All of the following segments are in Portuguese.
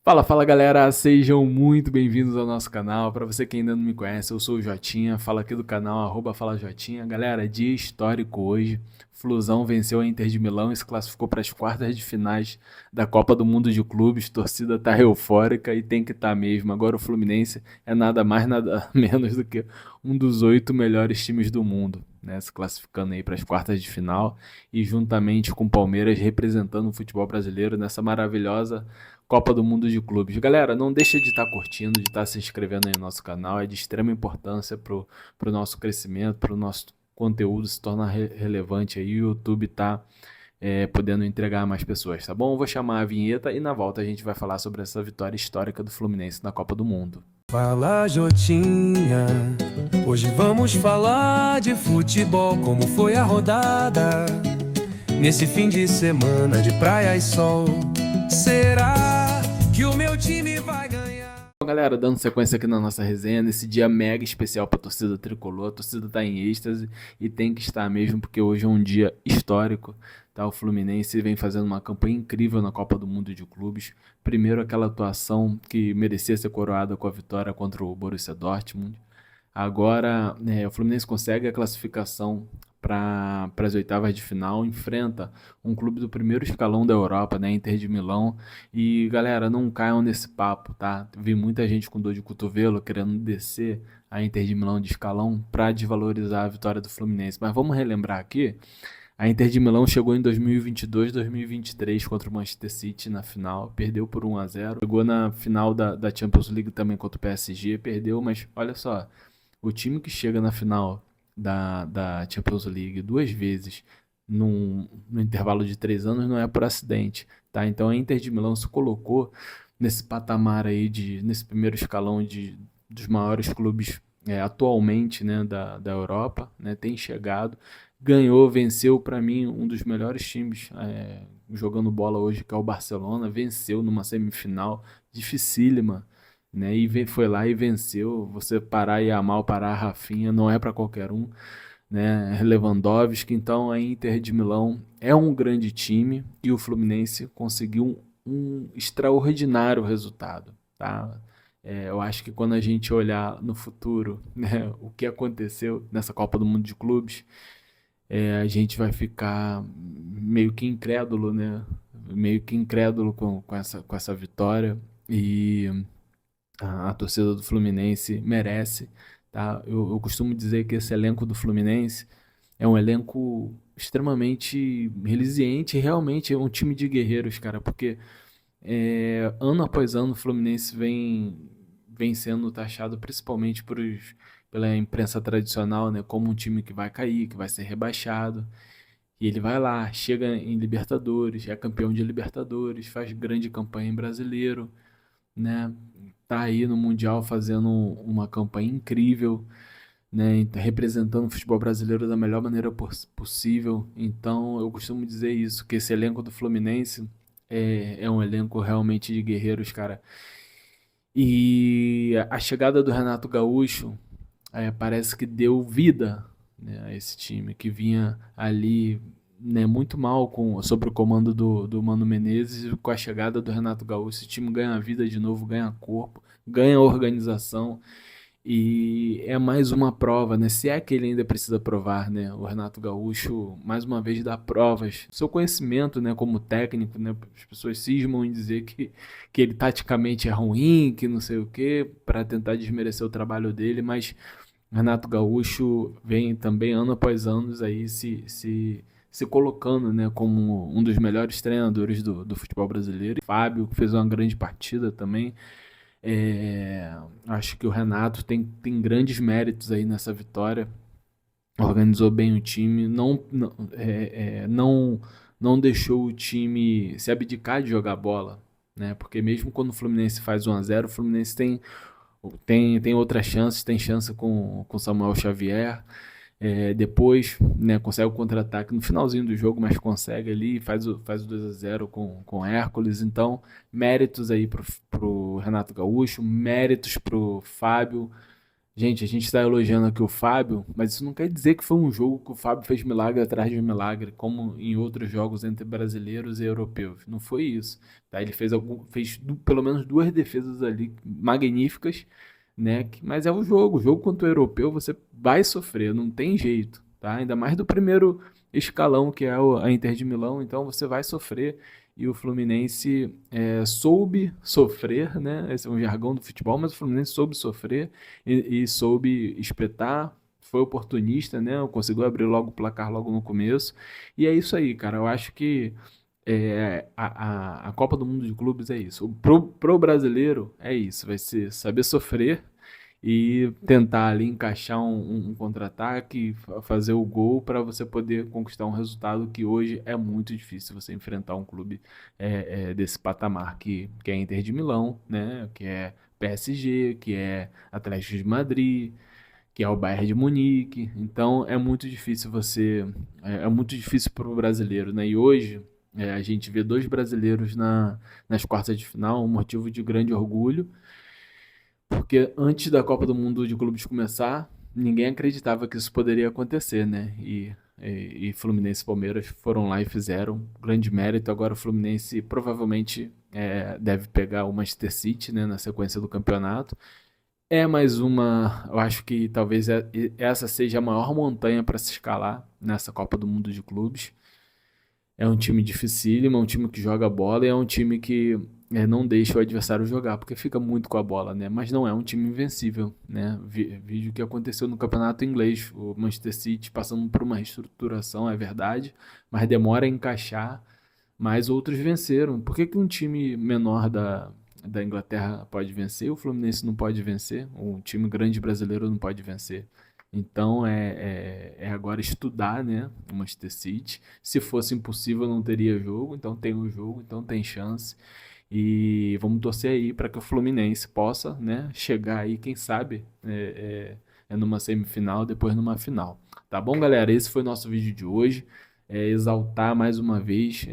Fala, fala galera, sejam muito bem-vindos ao nosso canal. Para você que ainda não me conhece, eu sou o Jotinha, falo aqui do canal Fala Jotinha. Galera, dia histórico hoje. Flusão venceu a Inter de Milão e se classificou para as quartas de finais da Copa do Mundo de Clubes. Torcida tá eufórica e tem que estar mesmo. Agora o Fluminense é nada mais, nada menos do que um dos 8 melhores times do mundo, né? Se classificando aí para as quartas de final e juntamente com o Palmeiras representando o futebol brasileiro nessa maravilhosa Copa do Mundo de Clubes. Galera, não deixa de estar curtindo, de estar se inscrevendo aí no nosso canal. É de extrema importância pro nosso crescimento, pro nosso conteúdo se tornar relevante aí. O YouTube tá podendo entregar a mais pessoas, tá bom? Eu vou chamar a vinheta e na volta a gente vai falar sobre essa vitória histórica do Fluminense na Copa do Mundo. Fala Jotinha, hoje vamos falar de futebol, como foi a rodada nesse fim de semana de praia e sol. Será que o meu time vai ganhar? Bom, galera, dando sequência aqui na nossa resenha, nesse dia mega especial para a torcida tricolor, a torcida tá em êxtase e tem que estar mesmo, porque hoje é um dia histórico, tá? O Fluminense vem fazendo uma campanha incrível na Copa do Mundo de Clubes. Primeiro aquela atuação que merecia ser coroada com a vitória contra o Borussia Dortmund. Agora, o Fluminense consegue a classificação para as oitavas de final, enfrenta um clube do primeiro escalão da Europa, né, Inter de Milão. E galera, não caiam nesse papo, tá? Vi muita gente com dor de cotovelo querendo descer a Inter de Milão de escalão para desvalorizar a vitória do Fluminense. Mas vamos relembrar aqui, a Inter de Milão chegou em 2022, 2023 contra o Manchester City na final, perdeu por 1-0. Chegou na final da Champions League também contra o PSG, perdeu, mas olha só, o time que chega na final da Champions League duas vezes no intervalo de 3 anos não é por acidente, tá? Então a Inter de Milão se colocou nesse patamar aí, nesse primeiro escalão dos maiores clubes atualmente, né, da Europa, né? Tem chegado, ganhou, venceu para mim um dos melhores times jogando bola hoje, que é o Barcelona, venceu numa semifinal dificílima, né? E foi lá e venceu. Você parar Yamal, parar Rafinha, não é para qualquer um, né? Lewandowski, então a Inter de Milão é um grande time e o Fluminense conseguiu um extraordinário resultado, tá? Eu acho que quando a gente olhar no futuro, né, o que aconteceu nessa Copa do Mundo de Clubes, a gente vai ficar meio que incrédulo, né? Meio que incrédulo com essa vitória. E a torcida do Fluminense merece, tá? Eu costumo dizer que esse elenco do Fluminense é um elenco extremamente resiliente, e realmente é um time de guerreiros, cara, porque ano após ano o Fluminense vem sendo taxado principalmente pela imprensa tradicional, né, como um time que vai cair, que vai ser rebaixado. E ele vai lá, chega em Libertadores, é campeão de Libertadores, faz grande campanha em Brasileiro, né? Tá aí no Mundial fazendo uma campanha incrível, né? Representando o futebol brasileiro da melhor maneira possível. Então, eu costumo dizer isso, que esse elenco do Fluminense é um elenco realmente de guerreiros, cara. E a chegada do Renato Gaúcho parece que deu vida, né, a esse time que vinha ali, né, muito mal sob o comando do Mano Menezes. E com a chegada do Renato Gaúcho, esse time ganha vida de novo, ganha corpo, ganha organização. E é mais uma prova, né? Se é que ele ainda precisa provar, né? O Renato Gaúcho, mais uma vez, dá provas. Seu conhecimento, né, como técnico, né? As pessoas cismam em dizer que ele taticamente é ruim, que não sei o quê, para tentar desmerecer o trabalho dele, mas Renato Gaúcho vem também, ano após ano, aí se colocando, né, como um dos melhores treinadores do futebol brasileiro. Fábio, que fez uma grande partida também. Acho que o Renato tem grandes méritos aí nessa vitória. Organizou bem o time, não deixou o time se abdicar de jogar bola, né? Porque mesmo quando o Fluminense faz 1-0, o Fluminense tem outras chances, tem chance com Samuel Xavier. Depois, né, consegue o contra-ataque no finalzinho do jogo, mas consegue ali, faz o 2-0 com Hércules. Então, méritos aí pro Renato Gaúcho, méritos pro Fábio, Gente, a gente está elogiando aqui o Fábio, mas isso não quer dizer que foi um jogo que o Fábio fez milagre atrás de milagre, como em outros jogos entre brasileiros e europeus. Não foi isso, tá? Ele pelo menos duas defesas ali magníficas, né? Mas é o jogo. O jogo contra o europeu você vai sofrer, não tem jeito, tá? Ainda mais do primeiro escalão, que é a Inter de Milão, então você vai sofrer. E o Fluminense soube sofrer, né? Esse é um jargão do futebol, mas o Fluminense soube sofrer e soube espetar, foi oportunista, né? Conseguiu abrir logo o placar logo no começo. E é isso aí, cara. Eu acho que a Copa do Mundo de Clubes é isso. Pro brasileiro é isso. Vai ser saber sofrer e tentar ali encaixar um contra-ataque, fazer o gol para você poder conquistar um resultado que hoje é muito difícil você enfrentar um clube desse patamar que é Inter de Milão, né? Que é PSG, que é Atlético de Madrid, que é o Bayern de Munique. Então é muito difícil é muito difícil para o brasileiro, né? E hoje a gente vê dois brasileiros nas quartas de final, um motivo de grande orgulho. Porque antes da Copa do Mundo de Clubes começar, ninguém acreditava que isso poderia acontecer, né? E Fluminense e Palmeiras foram lá e fizeram. Grande mérito. Agora o Fluminense provavelmente deve pegar o Manchester City, né, na sequência do campeonato. É mais uma. Eu acho que talvez essa seja a maior montanha para se escalar nessa Copa do Mundo de Clubes. É um time dificílimo, é um time que joga bola e é um time que não deixa o adversário jogar, porque fica muito com a bola, né? Mas não é um time invencível, né? Vídeo que aconteceu no campeonato inglês, o Manchester City passando por uma reestruturação, é verdade, mas demora a encaixar, mas outros venceram. Por que que um time menor da Inglaterra pode vencer, o Fluminense não pode vencer, um time grande brasileiro não pode vencer? Então é agora estudar, né, o Manchester City. Se fosse impossível, não teria jogo. Então tem o jogo, então tem chance. E vamos torcer aí para que o Fluminense possa, né, chegar aí, quem sabe, numa semifinal, depois numa final. Tá bom, galera? Esse foi o nosso vídeo de hoje. Exaltar mais uma vez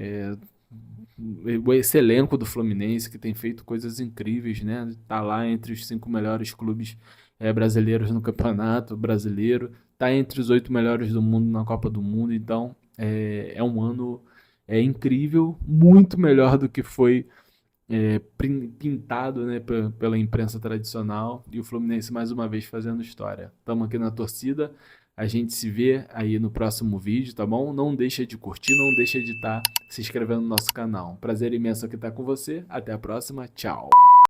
esse elenco do Fluminense que tem feito coisas incríveis, né? Tá lá entre os cinco melhores clubes brasileiros no Campeonato Brasileiro, tá entre os oito melhores do mundo na Copa do Mundo, então é um ano incrível, muito melhor do que foi pintado, né, pela imprensa tradicional, e o Fluminense mais uma vez fazendo história. Estamos aqui na torcida, a gente se vê aí no próximo vídeo, tá bom? Não deixa de curtir, não deixa de estar se inscrevendo no nosso canal. Prazer imenso aqui estar com você, até a próxima, tchau!